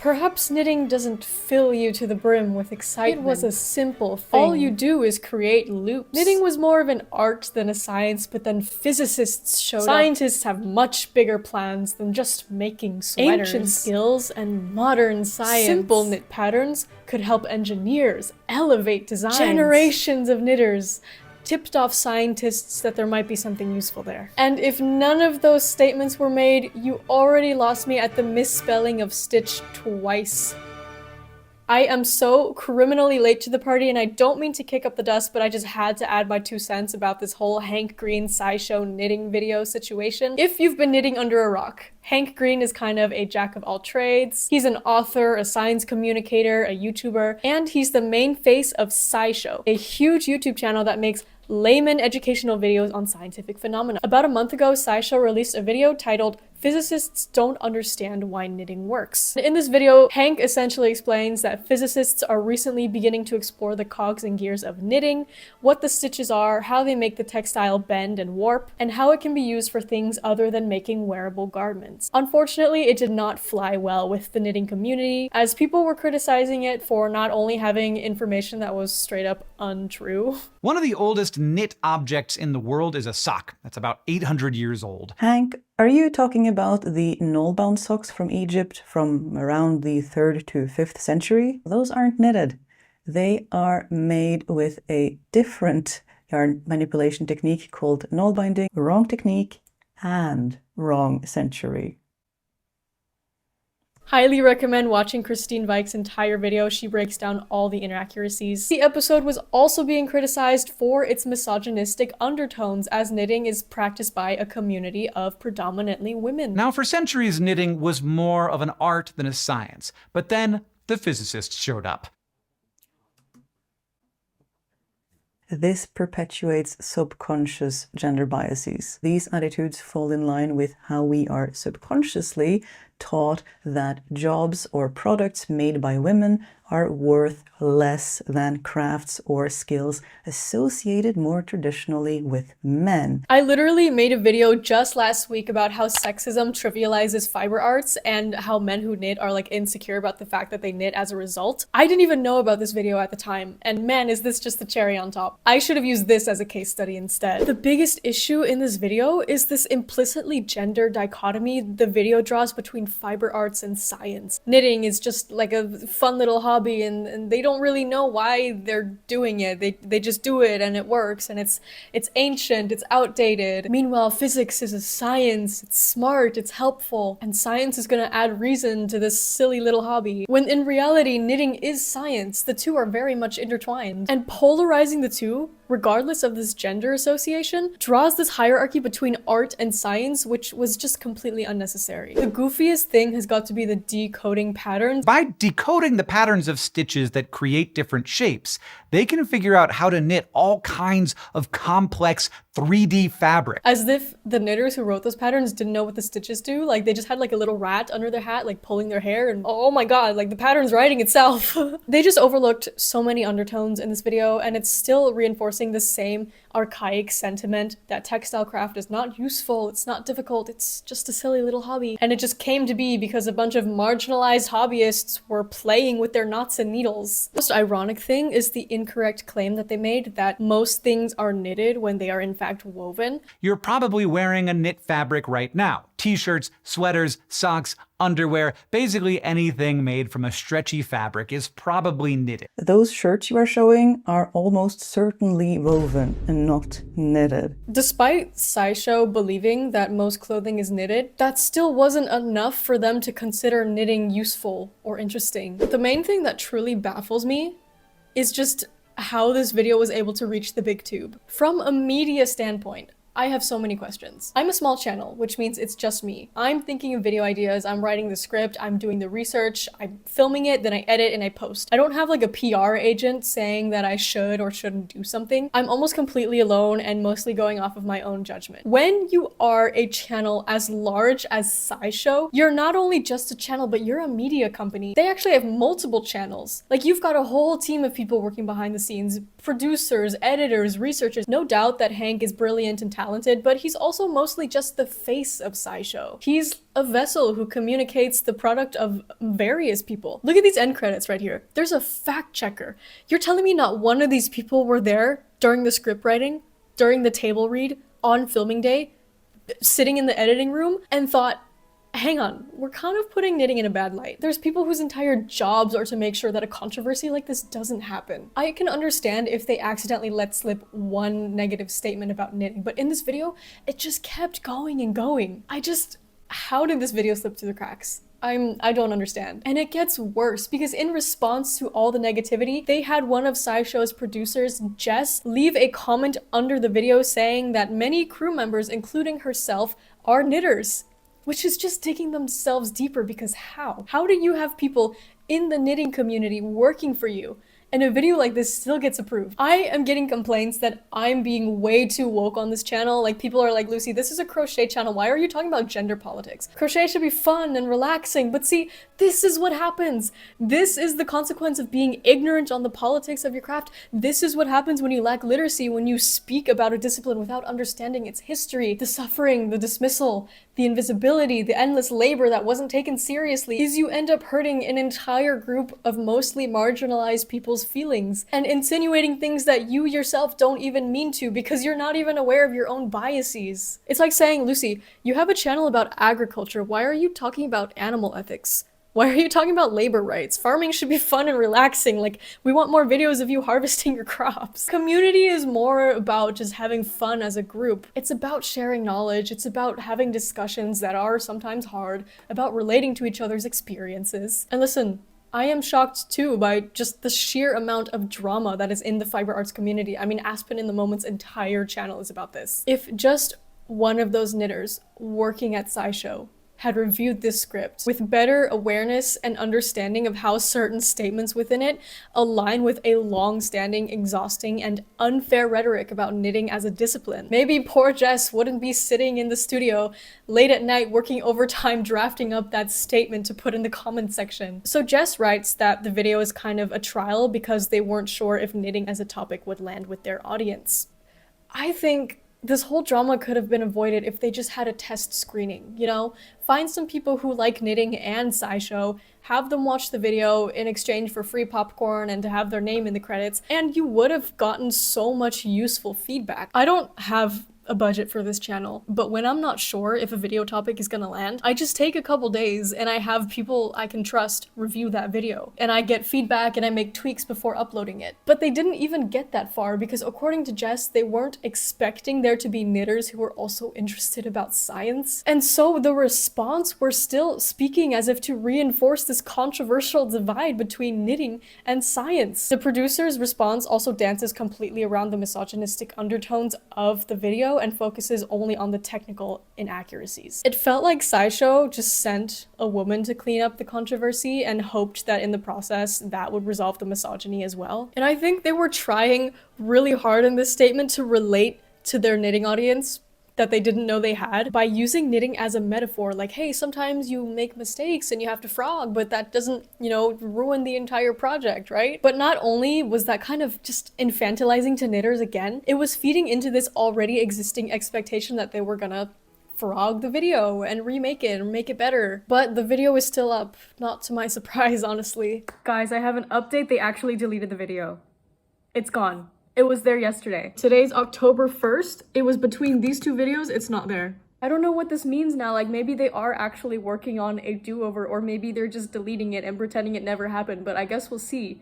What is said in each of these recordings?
Perhaps knitting doesn't fill you to the brim with excitement. It was a simple thing. All you do is create loops. Knitting was more of an art than a science, but then physicists showed up. Scientists have much bigger plans than just making sweaters. Ancient skills and modern science. Simple knit patterns could help engineers elevate designs. Generations of knitters tipped off scientists that there might be something useful there. And if none of those statements were made, you already lost me at the misspelling of stitch twice. I am so criminally late to the party, and I don't mean to kick up the dust, but I just had to add my 2 cents about this whole Hank Green SciShow knitting video situation. If you've been knitting under a rock, Hank Green is kind of a jack of all trades. He's an author, a science communicator, a YouTuber, and he's the main face of SciShow, a huge YouTube channel that makes layman educational videos on scientific phenomena. About a month ago, SciShow released a video titled "Physicists Don't Understand Why Knitting Works." In this video, Hank essentially explains that physicists are recently beginning to explore the cogs and gears of knitting, what the stitches are, how they make the textile bend and warp, and how it can be used for things other than making wearable garments. Unfortunately, it did not fly well with the knitting community, as people were criticizing it for not only having information that was straight up untrue. One of the oldest knit objects in the world is a sock that's about 800 years old. Hank, are you talking about the null-bound socks from Egypt from around the 3rd to 5th century? Those aren't knitted. They are made with a different yarn manipulation technique called null binding. Wrong technique and wrong century. Highly recommend watching Christine Vikes' entire video. She breaks down all the inaccuracies. The episode was also being criticized for its misogynistic undertones, as knitting is practiced by a community of predominantly women. Now, for centuries, knitting was more of an art than a science, but then the physicists showed up. This perpetuates subconscious gender biases. These attitudes fall in line with how we are subconsciously taught that jobs or products made by women are worth less than crafts or skills associated more traditionally with men. I literally made a video just last week about how sexism trivializes fiber arts and how men who knit are like insecure about the fact that they knit as a result. I didn't even know about this video at the time, and man, is this just the cherry on top. I should have used this as a case study instead. The biggest issue in this video is this implicitly gender dichotomy the video draws between fiber arts and science. Knitting is just like a fun little hobby, and they don't really know why they're doing it. They just do it and it works, and it's ancient, it's outdated. Meanwhile, physics is a science, it's smart, it's helpful, and science is gonna add reason to this silly little hobby. When in reality, knitting is science. The two are very much intertwined. And polarizing the two, regardless of this gender association, draws this hierarchy between art and science, which was just completely unnecessary. The goofiest thing has got to be the decoding patterns. By decoding the patterns of stitches that create different shapes, they can figure out how to knit all kinds of complex 3D fabric. As if the knitters who wrote those patterns didn't know what the stitches do. Like, they just had like a little rat under their hat, like pulling their hair, and oh my god, like the pattern's writing itself. They just overlooked so many undertones in this video, and it's still reinforcing the same archaic sentiment that textile craft is not useful, it's not difficult, it's just a silly little hobby. And it just came to be because a bunch of marginalized hobbyists were playing with their knots and needles. The most ironic thing is the incorrect claim that they made that most things are knitted when they are in fact woven. You're probably wearing a knit fabric right now. T-shirts, sweaters, socks, underwear, basically anything made from a stretchy fabric is probably knitted. Those shirts you are showing are almost certainly woven and not knitted. Despite SciShow believing that most clothing is knitted, that still wasn't enough for them to consider knitting useful or interesting. The main thing that truly baffles me is just how this video was able to reach the big tube. From a media standpoint, I have so many questions. I'm a small channel, which means it's just me. I'm thinking of video ideas, I'm writing the script, I'm doing the research, I'm filming it, then I edit and I post. I don't have like a PR agent saying that I should or shouldn't do something. I'm almost completely alone and mostly going off of my own judgment. When you are a channel as large as SciShow, you're not only just a channel, but you're a media company. They actually have multiple channels. Like, you've got a whole team of people working behind the scenes, producers, editors, researchers. No doubt that Hank is brilliant and talented talented, but he's also mostly just the face of SciShow. He's a vessel who communicates the product of various people. Look at these end credits right here. There's a fact checker. You're telling me not one of these people were there during the script writing, during the table read, on filming day, sitting in the editing room, and thought, hang on, we're kind of putting knitting in a bad light. There's people whose entire jobs are to make sure that a controversy like this doesn't happen. I can understand if they accidentally let slip one negative statement about knitting, but in this video, it just kept going and going. How did this video slip through the cracks? I don't understand. And it gets worse because in response to all the negativity, they had one of SciShow's producers, Jess, leave a comment under the video saying that many crew members, including herself, are knitters. Which is just digging themselves deeper, because how? How do you have people in the knitting community working for you and a video like this still gets approved? I am getting complaints that I'm being way too woke on this channel. Like, people are like, Lucy, this is a crochet channel. Why are you talking about gender politics? Crochet should be fun and relaxing. But see, this is what happens. This is the consequence of being ignorant on the politics of your craft. This is what happens when you lack literacy, when you speak about a discipline without understanding its history, the suffering, the dismissal, the invisibility, the endless labor that wasn't taken seriously, is you end up hurting an entire group of mostly marginalized people's feelings and insinuating things that you yourself don't even mean to because you're not even aware of your own biases. It's like saying, Lucy, you have a channel about agriculture. Why are you talking about animal ethics? Why are you talking about labor rights? Farming should be fun and relaxing. Like, we want more videos of you harvesting your crops. Community is more about just having fun as a group. It's about sharing knowledge. It's about having discussions that are sometimes hard, about relating to each other's experiences. And listen, I am shocked too by just the sheer amount of drama that is in the fiber arts community. I mean, Aspen in the Moment's entire channel is about this. If just one of those knitters working at SciShow had reviewed this script with better awareness and understanding of how certain statements within it align with a long-standing, exhausting, and unfair rhetoric about knitting as a discipline, maybe poor Jess wouldn't be sitting in the studio late at night working overtime drafting up that statement to put in the comment section. So Jess writes that the video is kind of a trial because they weren't sure if knitting as a topic would land with their audience. I think this whole drama could have been avoided if they just had a test screening, you know? Find some people who like knitting and SciShow, have them watch the video in exchange for free popcorn and to have their name in the credits, and you would have gotten so much useful feedback. I don't have a budget for this channel, but when I'm not sure if a video topic is gonna land, I just take a couple days and I have people I can trust review that video, and I get feedback and I make tweaks before uploading it. But they didn't even get that far because according to Jess, they weren't expecting there to be knitters who were also interested about science. And so the response were still speaking as if to reinforce this controversial divide between knitting and science. The producer's response also dances completely around the misogynistic undertones of the video and focuses only on the technical inaccuracies. It felt like SciShow just sent a woman to clean up the controversy and hoped that in the process that would resolve the misogyny as well. And I think they were trying really hard in this statement to relate to their knitting audience that they didn't know they had by using knitting as a metaphor, like, hey, sometimes you make mistakes and you have to frog, but that doesn't, you know, ruin the entire project, right? But not only was that kind of just infantilizing to knitters again, it was feeding into this already existing expectation that they were gonna frog the video and remake it and make it better. But the video is still up, not to my surprise, honestly. Guys, I have an update. They actually deleted the video. It's gone. It was there yesterday. Today's October 1st. It was between these two videos. It's not there. I don't know what this means now. Like, maybe they are actually working on a do-over, or maybe they're just deleting it and pretending it never happened, but I guess we'll see.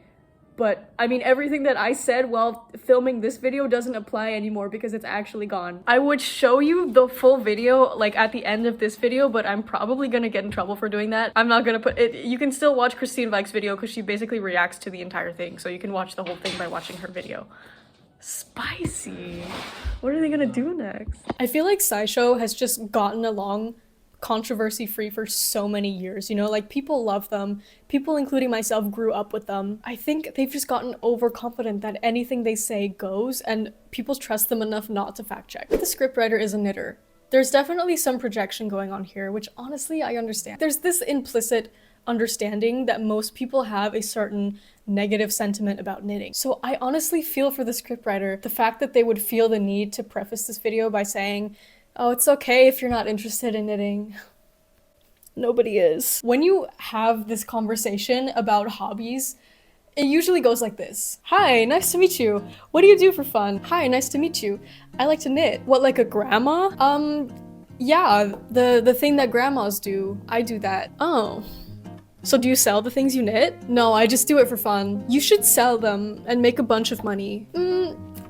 But I mean, everything that I said while filming this video doesn't apply anymore because it's actually gone. I would show you the full video like at the end of this video, but I'm probably gonna get in trouble for doing that. I'm not gonna put it. You can still watch Christine Vikes' video because she basically reacts to the entire thing, so you can watch the whole thing by watching her video. Spicy. What are they gonna do next? I feel like SciShow has just gotten along controversy free for so many years, you know, like people love them. People, including myself, grew up with them. I think they've just gotten overconfident that anything they say goes and people trust them enough not to fact check. The scriptwriter is a knitter. There's definitely some projection going on here, which honestly I understand. There's this implicit understanding that most people have a certain negative sentiment about knitting. So I honestly feel for the scriptwriter, the fact that they would feel the need to preface this video by saying, oh, it's okay if you're not interested in knitting. Nobody is. When you have this conversation about hobbies, it usually goes like this. Hi, nice to meet you. What do you do for fun? Hi, nice to meet you. I like to knit. What, like a grandma? Yeah, the thing that grandmas do. I do that. Oh. So do you sell the things you knit? No, I just do it for fun. You should sell them and make a bunch of money.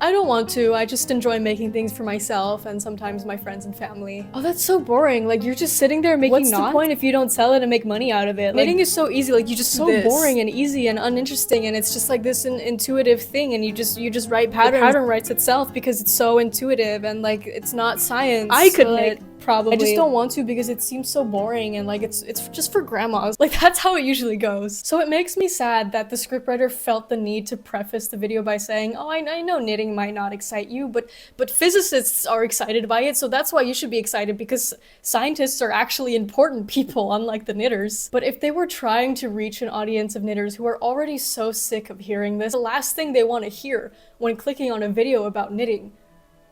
I don't want to. I just enjoy making things for myself and sometimes my friends and family. Oh, that's so boring. Like, you're just sitting there making knots? What's the point if you don't sell it and make money out of it? Knitting is so easy. Like, you just so boring and easy and uninteresting, and it's just like this intuitive thing, and you just write patterns. The pattern writes itself because it's so intuitive and like it's not science. I could knit. Probably. I just don't want to because it seems so boring and like it's just for grandmas. Like, that's how it usually goes. So it makes me sad that the scriptwriter felt the need to preface the video by saying, oh, I know knitting might not excite you, but physicists are excited by it, so that's why you should be excited, because scientists are actually important people, unlike the knitters. But if they were trying to reach an audience of knitters who are already so sick of hearing this, the last thing they want to hear when clicking on a video about knitting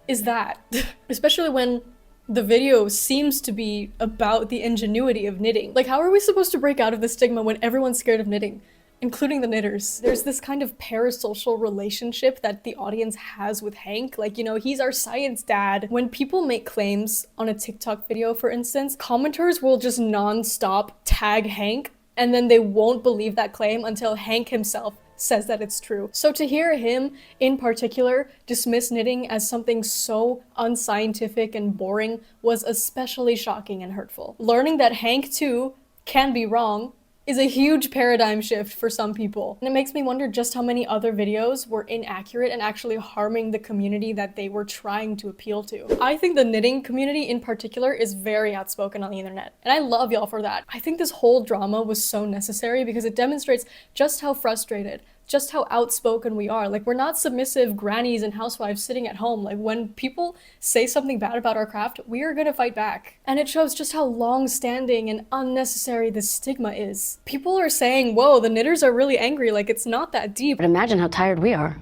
is that. Especially when the video seems to be about the ingenuity of knitting. Like, how are we supposed to break out of the stigma when everyone's scared of knitting, including the knitters? There's this kind of parasocial relationship that the audience has with Hank. Like, you know, he's our science dad. When people make claims on a TikTok video, for instance, commenters will just non-stop tag Hank, and then they won't believe that claim until Hank himself says that it's true. So to hear him, in particular, dismiss knitting as something so unscientific and boring was especially shocking and hurtful. Learning that Hank, too, can be wrong is a huge paradigm shift for some people. And it makes me wonder just how many other videos were inaccurate and actually harming the community that they were trying to appeal to. I think the knitting community in particular is very outspoken on the internet, and I love y'all for that. I think this whole drama was so necessary because it demonstrates just how frustrated, just how outspoken we are. Like, we're not submissive grannies and housewives sitting at home. Like, when people say something bad about our craft, we are gonna fight back. And it shows just how long-standing and unnecessary this stigma is. People are saying, whoa, the knitters are really angry, like it's not that deep. But imagine how tired we are.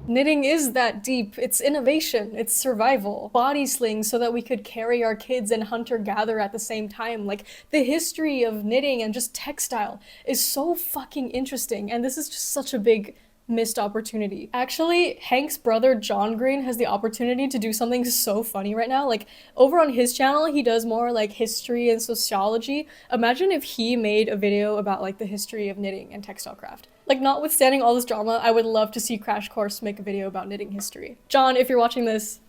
Knitting is that deep. It's innovation. It's survival. Body slings so that we could carry our kids and hunter-gather at the same time. Like, the history of knitting and just textile is so fucking interesting, and this is just such a big missed opportunity. Actually, Hank's brother John Green has the opportunity to do something so funny right now. Like, over on his channel, he does more like history and sociology. Imagine if he made a video about like the history of knitting and textile craft. Like, notwithstanding all this drama, I would love to see Crash Course make a video about knitting history. John, if you're watching this,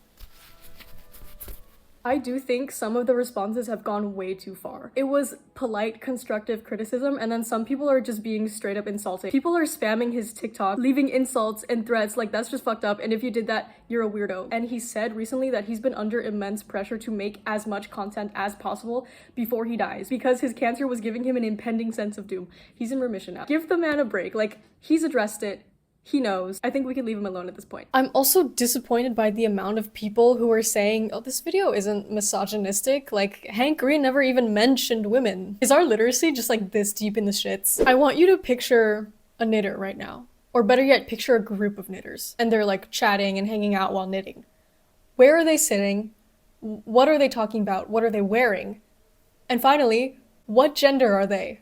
I do think some of the responses have gone way too far. It was polite, constructive criticism, and then some people are just being straight up insulting. People are spamming his TikTok, leaving insults and threats like that's just fucked up, and if you did that, you're a weirdo. And he said recently that he's been under immense pressure to make as much content as possible before he dies because his cancer was giving him an impending sense of doom. He's in remission now. Give the man a break. Like, he's addressed it. He knows. I think we can leave him alone at this point. I'm also disappointed by the amount of people who are saying, oh, this video isn't misogynistic. Like, Hank Green never even mentioned women. Is our literacy just like this deep in the shits? I want you to picture a knitter right now. Or better yet, picture a group of knitters. And they're like chatting and hanging out while knitting. Where are they sitting? What are they talking about? What are they wearing? And finally, what gender are they?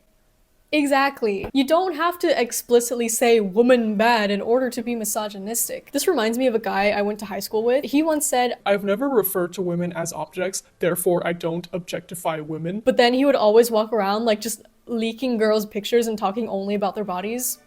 Exactly. You don't have to explicitly say woman bad in order to be misogynistic. This reminds me of a guy I went to high school with. He once said, I've never referred to women as objects, therefore I don't objectify women. But then he would always walk around like just leaking girls' pictures and talking only about their bodies.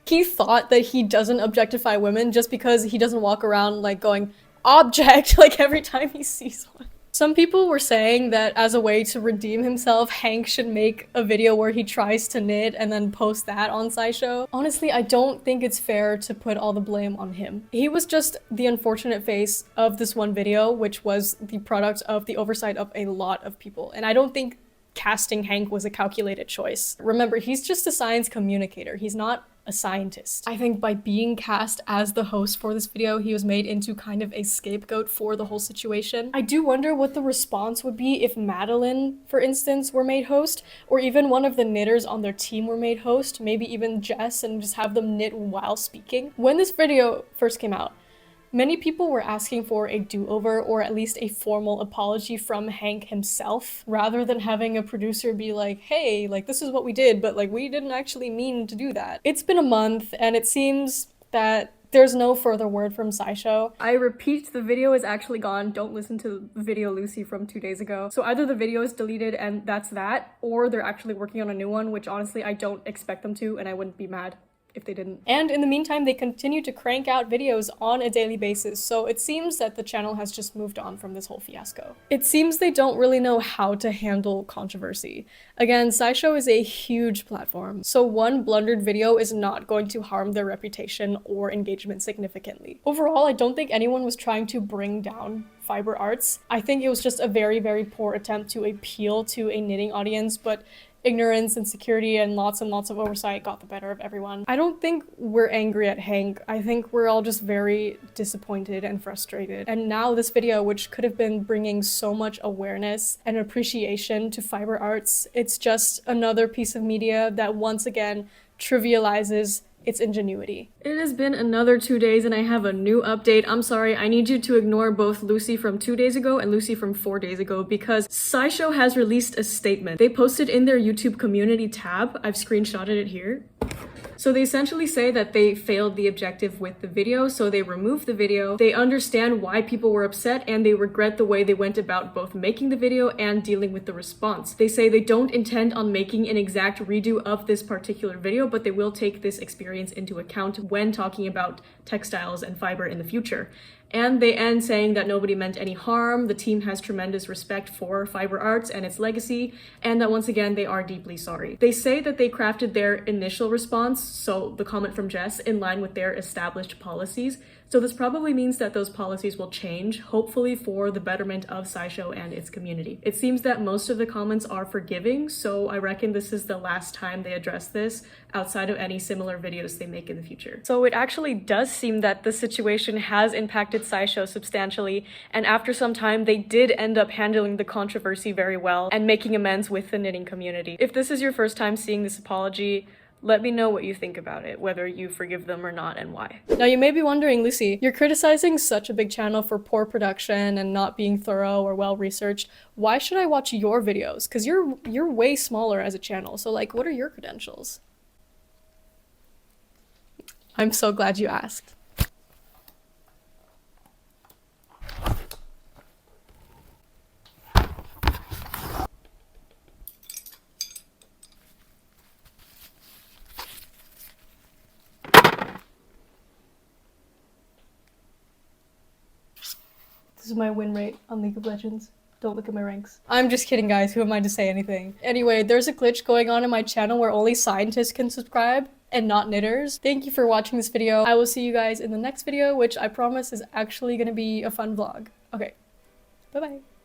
He thought that he doesn't objectify women just because he doesn't walk around like going, object, like every time he sees one. Some people were saying that as a way to redeem himself, Hank should make a video where he tries to knit and then post that on SciShow. Honestly, I don't think it's fair to put all the blame on him. He was just the unfortunate face of this one video, which was the product of the oversight of a lot of people. And I don't think casting Hank was a calculated choice. Remember, he's just a science communicator. He's not a scientist. I think by being cast as the host for this video, he was made into kind of a scapegoat for the whole situation. I do wonder what the response would be if Madeline, for instance, were made host, or even one of the knitters on their team were made host, maybe even Jess, and just have them knit while speaking. When this video first came out, many people were asking for a do-over or at least a formal apology from Hank himself, rather than having a producer be like, hey, like this is what we did, but like we didn't actually mean to do that. It's been a month and it seems that there's no further word from SciShow. I repeat, the video is actually gone. Don't listen to the video Lucy from 2 days ago. So either the video is deleted and that's that, or they're actually working on a new one, which honestly I don't expect them to, and I wouldn't be mad if they didn't. And in the meantime, they continue to crank out videos on a daily basis, so it seems that the channel has just moved on from this whole fiasco. It seems they don't really know how to handle controversy. Again, SciShow is a huge platform, so one blundered video is not going to harm their reputation or engagement significantly. Overall, I don't think anyone was trying to bring down fiber arts. I think it was just a very, very poor attempt to appeal to a knitting audience, but ignorance, insecurity, and lots of oversight got the better of everyone. I don't think we're angry at Hank. I think we're all just very disappointed and frustrated. And now this video, which could have been bringing so much awareness and appreciation to fiber arts, it's just another piece of media that once again trivializes its ingenuity. It has been another 2 days and I have a new update. I'm sorry, I need you to ignore both Lucy from 2 days ago and Lucy from 4 days ago because SciShow has released a statement. They posted in their YouTube community tab. I've screenshotted it here. So they essentially say that they failed the objective with the video, so they removed the video. They understand why people were upset and they regret the way they went about both making the video and dealing with the response. They say they don't intend on making an exact redo of this particular video, but they will take this experience into account when talking about textiles and fiber in the future. And they end saying that nobody meant any harm, the team has tremendous respect for fiber arts and its legacy, and that once again they are deeply sorry. They say that they crafted their initial response, so the comment from Jess, in line with their established policies. So this probably means that those policies will change, hopefully for the betterment of SciShow and its community. It seems that most of the comments are forgiving, so I reckon this is the last time they address this outside of any similar videos they make in the future. So it actually does seem that the situation has impacted SciShow substantially, and after some time they did end up handling the controversy very well and making amends with the knitting community. If this is your first time seeing this apology, let me know what you think about it, whether you forgive them or not and why. Now you may be wondering, Lucy, you're criticizing such a big channel for poor production and not being thorough or well-researched. Why should I watch your videos? Because you're way smaller as a channel, so like, what are your credentials? I'm so glad you asked. This is my win rate on League of Legends. Don't look at my ranks. I'm just kidding, guys. Who am I to say anything? Anyway, there's a glitch going on in my channel where only scientists can subscribe and not knitters. Thank you for watching this video. I will see you guys in the next video, which I promise is actually gonna be a fun vlog. Okay, bye-bye.